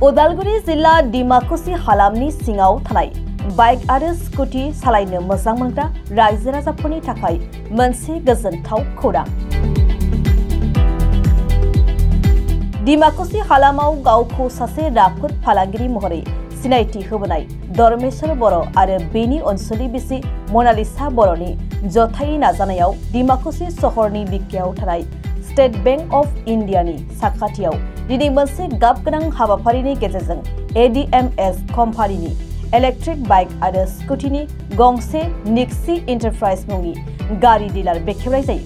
उदालगुरि जिल्ला डिमाकुसि हालामनि सिङाव थानाय बाइक आरो स्कुटी सालायनो मोजां मोनग्रा रायजो राजाफोरनि थाखाय मोनसे गोजोनथाव खौरां। डिमाकुसि हालामाव गावखौ सासे राफोद फालांगिरि महरै सिनायथि होबोनाय धर्मेश्वर बर' आरो बेनि अनसुलि बिसि मनालिसा बर'नि जथायै नाजानायाव डिमाकुसि सहरनि बिखायाव थानाय स्टेट बैंक अफ इन्डियानि साखाथियाव दिनै मोनसे गाबगोनां हाबाफारिनि गेजेरजों एडीएमएस कम्पानिनि इलेक्ट्रिक बाइक आरो स्कुटीनि गंसे निक्सी एन्टारप्राइज मुंनि गारि डिलार बेखेवनाय जायो।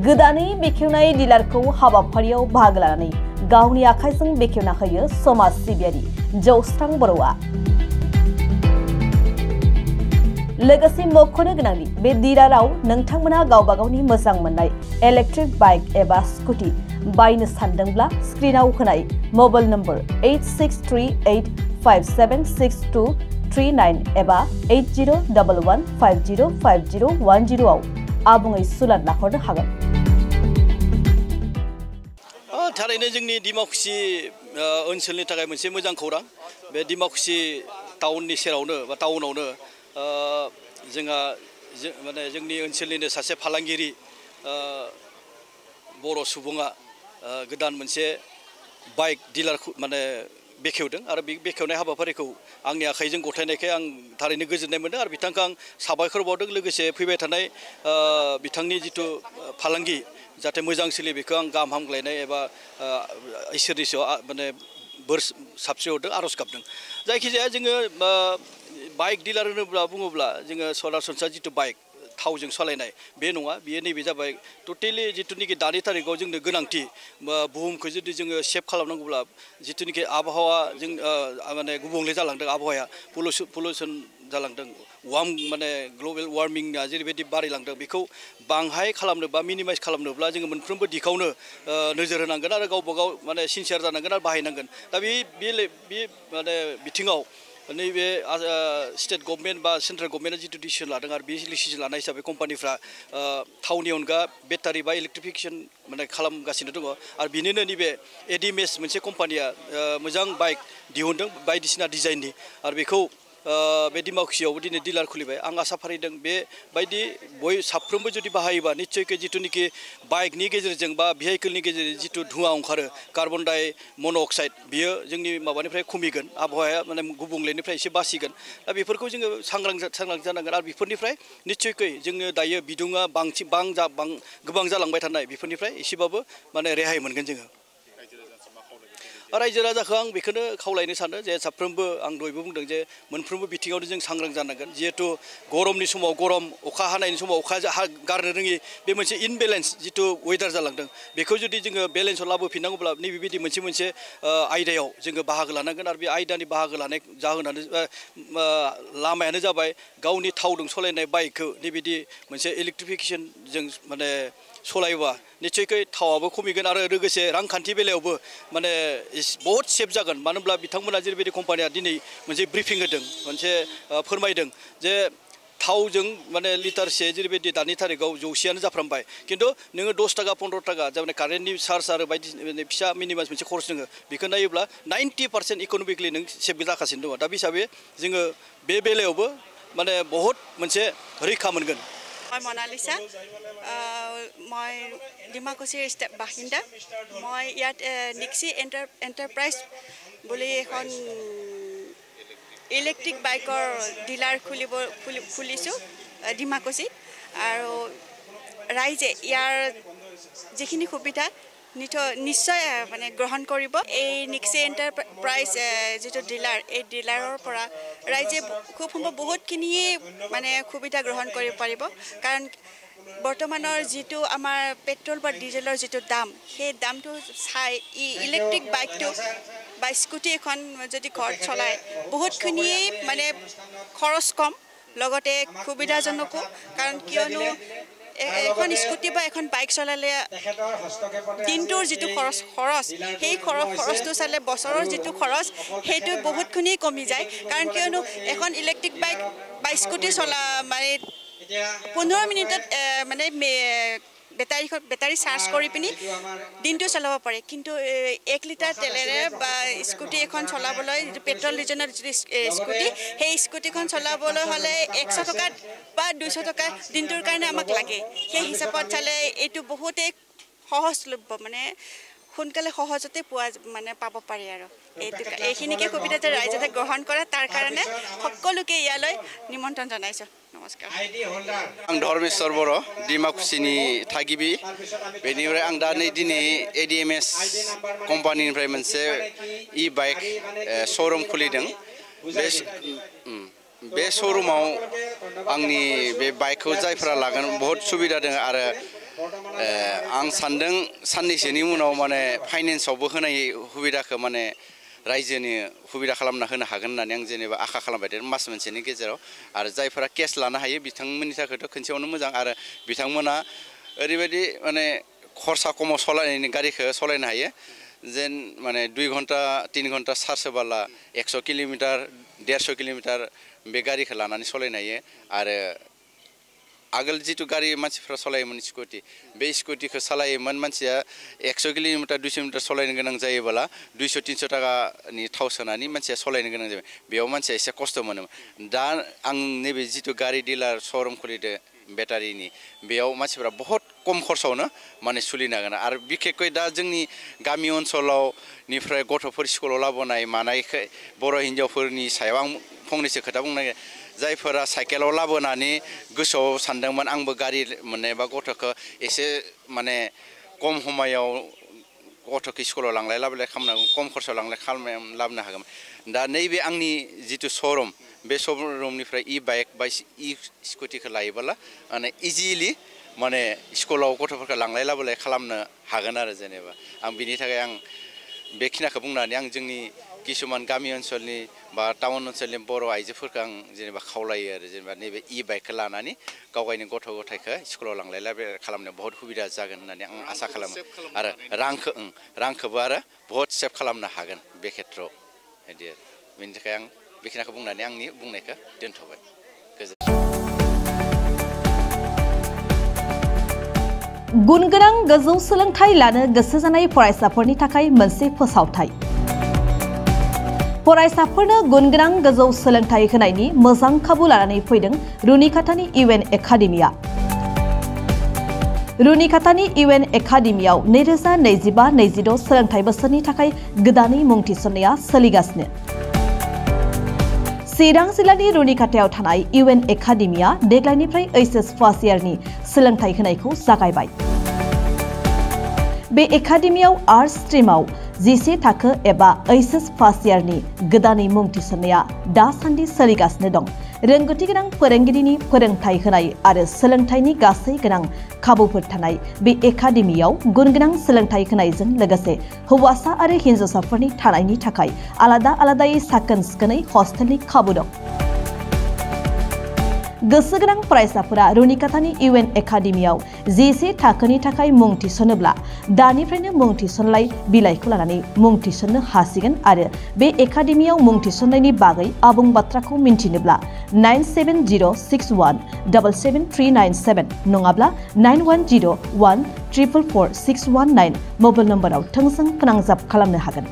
गोदानै बेखेवनाय डिलारखौ हाबाफारियाव बाहागो लानानै गावनि आखाइजों बेखेवना होयो समाज सिबियारि जौस्रां बर'आ। लोगोसे मख'नो गोनांदि बे डिलाराव नोंथांमोना गावबा गावनि मोजां मोननाय इलेक्ट्रिक बाइक एबा स्कुटी बायनो सानदोंब्ला स्क्रिनाव होनाय मबाइल नम्बर 8638576239 एबा 8011505010 आव आबुङै सुलाद लाहरनो हागोन। थारैनो जोंनि डिमाकुसि ओनसोलनि थाखाय मोनसे मोजां खौरां। बे डिमाकुसि टाउननि सेरावनो बा टाउनावनो जोंहा माने जोंनि ओनसोलनिनो सासे फालांगिरि बर' सुबुङा गोदान मोनसे बाइक डिलारखौ माने बेखेवदों आरो बे बेखेवनाय हाबाफारिखौ आंनि आखाइजों गथायनायखाय आं थारैनो गोजोननाय मोनदों आरो बिथांखौ आं साबायखर बावदों। लोगोसे फैबाय थानाय बिथांनि जिथु फालांगि जाहाथे मोजां सोलियो बेखौ आं गाहाम हामग्लायनाय एबा इसोरनि सायाव माने बोर साबस्रिहरदों, आर'ज गाबदों। जायखिजाया जोङो बाइक डिलार होनोब्ला बुङोब्ला जोङो सरासनस्रा जिथु बाइक थावजों सालायनाय बे नङा, बियो नैबे जाबाय टटेलि जिथुनिखि दानि तारिखाव जोंनो गोनांथि बुहुमखौ जुदि जोङो सेभ खालामनांगौब्ला जिथुनिखि आबहावा जों माने गुबुंले जालांदों, आबहावाया पलुसन जालांदों, माने ग्लबेल वार्मिंआ जेरैबायदि बारायलांदों बेखौ बाङाइ खालामनो बा मिनिमाइज खालामनोब्ला जोङो मोनफ्रोमबो दिखावनो नोजोर होनांगोन आरो गावबा गाव माने सिनसियार जानांगोन आरो बाहायनांगोन। दा बे माने बिथिङाव नैबे स्टेट गभर्नमेन्ट बा सेन्ट्रेल गभर्नमेन्टआ जिथु डिसिसन लादों आरो बे डिसिसन लानाय हिसाबै कम्पानिफ्रा थावनि अनगा बेटारि बा इलेक्ट्रिफिकेसन माने खालामगासिनो दङ आरो बिनिनो नैबे एडीएमएस मोनसे कम्पानिया मोजां बाइक दिहुनदों बायदिसिना डिजाइननि आरो बेखौ बे डिमाकुसियावबो दिनै डिलार खुलिबाय। आं आसा फारिदों बेबायदि साफ्रोमबो जुदि बाहायोबा निस्सयकै जिथुनिखि बाइकनि गेजेरजों बा भेहिकेलनि गेजेरजों जिथु धुङा ओंखारो कार्बन डाइ मन'अक्साइड बियो जोंनि माबानिफ्राय खमिगोन, आबहावाया माने गुबुंलेनिफ्राय एसे बासिगोन। दा बेफोरखौ जोङो सांग्रां जानांगोन आरो बेफोरनिफ्राय निस्सयकै जोङो दायो बिदुङा गोबां जालांबाय थानाय बेफोरनिफ्राय एसेबाबो माने रेहाय मोनगोन जोङो। रायजो राजाखौ आं बेखौनो खावलायनो सानो जे साफ्रोमबो आं दहायबो बुंदों जे मोनफ्रोमबो बिथिङावनो जों सांग्रां जानांगोन। जिहेतु गरमनि समाव गरम, अखा हानायनि समाव अखा गारनो रोङि बे मोनसे इनबेलेन्स जिथु वेदार जालांदों बेखौ जुदि जोङो बेलेन्सआव लाबोफिननांगौब्ला नैबेबायदि मोनसे आयदायाव जोङो बाहागो लानांगोन आरो बे आयदानि बाहागो लानाय जाहोनानो लामायानो जाबाय गावनि थावजों सालायनाय बाइकखौ नैबिदि मोनसे इलेक्ट्रिफिकेसनजों माने सलायोबा निस्सयकै थावाबो खमिगोन आरो लोगोसे रांखान्थि बेलायावबो माने बहुत सेफ जागोन। मानो होनब्ला बिथांमोना जेरैबायदि कम्पानिया दिनै मोनसे ब्रिफिं होदों, मोनसे फोरमायदों जे थावजों माने लिटारसे जेरैबायदि दानि तारिखाव 100 जाफ्रामबाय, खिन्थु नोङो 10 थाखा 15 थाखा जाबाय कारेन्टनि चार्ज आरो बायदि फिसा मिनिमास मोनसे खरस दङ। बेखौ नायोब्ला 90% इक'नमिकलि नों सेफ जागासिनो दङ। दा बे हिसाबै जोङो बे बेलायावबो माने बहुत मोनसे रैखा मोनगोन। মই মনালিছা, মই ডিমাকুছিৰ বাসিন্দা। মই ইয়াত নিক্সি এণ্টাৰপ্ৰাইজ বুলি এখন ইলেক্ট্ৰিক বাইকৰ ডিলাৰ খুলিছোঁ ডিমাকুছিত। আৰু ৰাইজে ইয়াৰ যিখিনি সুবিধা নিশ্চয় মানে গ্ৰহণ কৰিব। এই নিক্সি এণ্টাৰপ্ৰাইজ যিটো ডিলাৰ, এই ডিলাৰৰ পৰা ৰাইজে খুব সম্ভৱ বহুতখিনিয়ে মানে সুবিধা গ্ৰহণ কৰিব পাৰিব। কাৰণ বৰ্তমানৰ যিটো আমাৰ পেট্ৰল বা ডিজেলৰ যিটো দাম, সেই দামটো চাই ইলেক্ট্ৰিক বাইকটো বা স্কুটি এখন যদি ঘৰত চলায় বহুতখিনিয়ে মানে খৰচ কম, লগতে সুবিধাজনকো। কাৰণ কিয়নো এখন স্কুটি বা এখন বাইক চলালে দিনটোৰ যিটো খৰচ সেই খৰচটো চালে বছৰৰ যিটো খৰচ সেইটো বহুতখিনি কমি যায়। কাৰণ কিয়নো এখন ইলেক্ট্ৰিক বাইক বা স্কুটি চলা মানে 15 মিনিটত মানে বেটাৰী চাৰ্জ কৰি পিনি দিনটো চলাব পাৰে কিন্তু 1 লিটাৰ তেলেৰে বা স্কুটি এখন চলাবলৈ যিটো পেট্ৰল ডিজেলৰ যিটো স্কুটি সেই স্কুটিখন চলাবলৈ হ'লে 100 টকা বা 200 টকা দিনটোৰ কাৰণে আমাক লাগে সেই হিচাপত চালে এইটো বহুতেই সহজলভ্য মানে সোনকালে সহজতে পোৱা মানে পাব পাৰি আৰু এইখিনিকে সুবিধা যে ৰাইজে গ্ৰহণ কৰে তাৰ কাৰণে সকলোকে ইয়ালৈ নিমন্ত্ৰণ জনাইছো নমস্কাৰ आं धर्मेश्वर बर' डिमाकुसिनि थागिबि बेनिफ्राय आं दा नै दिनै ADMS कम्पानिनिफ्राय मोनसे बाइक श'रुम खुलिदों बे श'रुमाव आंनि बे बाइकखौ जायफोरा लागोन बहुत सुबिदा दङ आरो आं सान्दों साननैसोनि उनाव माने फाइनेन्सआवबो होनाय सुबिदाखौ माने रायजोनि सुबिदा खालामना होनो हागोन होननानै आं जेनेबा आखा खालामबाय थादों मास मोनसेनि गेजेराव आरो जायफोरा केस लानो हायो बिथांमोननि थाखायथ' खनसेयावनो मोजां आरो बिथांमोना ओरैबायदि माने खरसा खमाव सालायनायनि गारिखौ सालायनो हायो जेन माने 2 घन्टा 3 घन्टा चार्ज होबाला 100 किलोमिटार 150 किलोमिटार बे गारिखौ लानानै सालायनो हायो आरो आगोल जितु गारि मानसिफ्रा सालायोमोन स्कुटि बे स्कुटिखौ सालायोमोन मानसिया 100 किलोमिटार 200 किलोमिटार सालायनो गोनां जायोबोला 200-300 टाकानि थाव सोनानै मानसिया सालायनो गोनां जायो बेयाव मानसिया एसे खस्थ' मोनोमोन दा आं नैबे जितु गारि डिलार श'रुम खुलिदो बेटारिनि बेयाव मानसिफ्रा बहुत खम खरसावनो माने सोलिनो हागोन आरो बिखेखै दा जोंनि गामि ओनसोलाव निफ्राय गथ'फोर स्कुलाव लाबोनाय मानायखै बर' हिन्जावफोरनि सायाव आं फंनैसो खोथा बुंनो नागिरो जायफोरा साइकेलाव लाबोनानै गोसोआव सानदोंमोन आंबो गारि मोननाय बा गथ'खौ एसे माने खम समायाव गथ'खौ स्कुलाव लांलाय लाबोलाय खालामनो खम खरसायाव लांलाय लाबोनो हागोन दा नैबे आंनि जितु श'रुम बे श'रुमनिफ्राय बाइक बा स्कुटिखौ लायोबोला माने इजिलि माने स्कुलाव गथ'फोरखौ लांलाय लाबोलाय खालामनो हागोन आरो जेनेबा आं बिनि थाखाय आं बेखिनिखौ बुंनानै आं जोंनि किसुमान गामि ओनसोलनि बा टाउन ओनसोलनि बर' आइजोफोरखौ आं जेनेबा खावलायो आरो जेनेबा नैबे बाइकखौ लानानै गावगायनि गथ' गथायखौ स्कुलाव लांलाय लाबोलाय खालामनो बहुत सुबिदा जागोन होननानै आं आसा खालामो आरो रांखौबो आरो बहुत सेभ खालामनो हागोन बे खेत्रआव बिदि आरो बेनि थाखाय आं बेखिनिखौ बुंनानै आंनि बुंनायखौ दोनथ'बाय गुन गोनां गोजौ सोलोंथाइ लानो गोसो जानाय फरायसाफोरनि थाखाय मोनसे फोसावथाय फरायसाफोरनो गुन गोनां गोजौ सोलोंथाइ होनायनि मोजां खाबु लानानै फैदों रुनिकाटानि UN एकाडेमिया रुनिकाटानि UN एकाडेमियाव 2025-26 सोलोंथाइ बोसोरनि थाखाय गोदानै मुं थिसननाया सोलिगासिनो चिरां जिल्लानि रुनिकाटायाव थानाय UN एकाडेमिया देग्लायनिफ्राय HS फार्स्ट इयारनि सोलोंथाइ होनायखौ जागायबाय बे एकाडेमियाव आर्ट्स स्ट्रीमाव 11 थाखो एबा HS फार्स्ट इयारनि गोदानै मुं थिसननाया दासान्दि सोलिगासिनो दं रोंगौथि गोनां फोरोंगिरिनि फोरोंथाइ होनाय आरो सोलोंथाइनि गासै गोनां खाबुफोर थानाय बे एकाडेमियाव गुन गोनां सोलोंथाइ होनायजों लोगोसे हौवासा आरो हिन्जावसाफोरनि थानायनि थाखाय आलादा आलादायै साखोन सिखोनै हस्टेलनि खाबु दं गोसो गोनां फरायसाफोरा रुनिकाटानि UN एकाडेमियाव 11 थाखोनि थाखाय मुं थिसनोब्ला दानिफ्रायनो मुं थिसनलाय बिलाइखौ लानानै मुं थिसननो हासिगोन आरो बे एकाडेमियाव मुं थिसननायनि बागै आबुं बाथ्राखौ मिन्थिनोब्ला 9706177397 नङाब्ला 9101444619 मबाइल नम्बराव थोंजों फोनांजाब खालामनो हागोन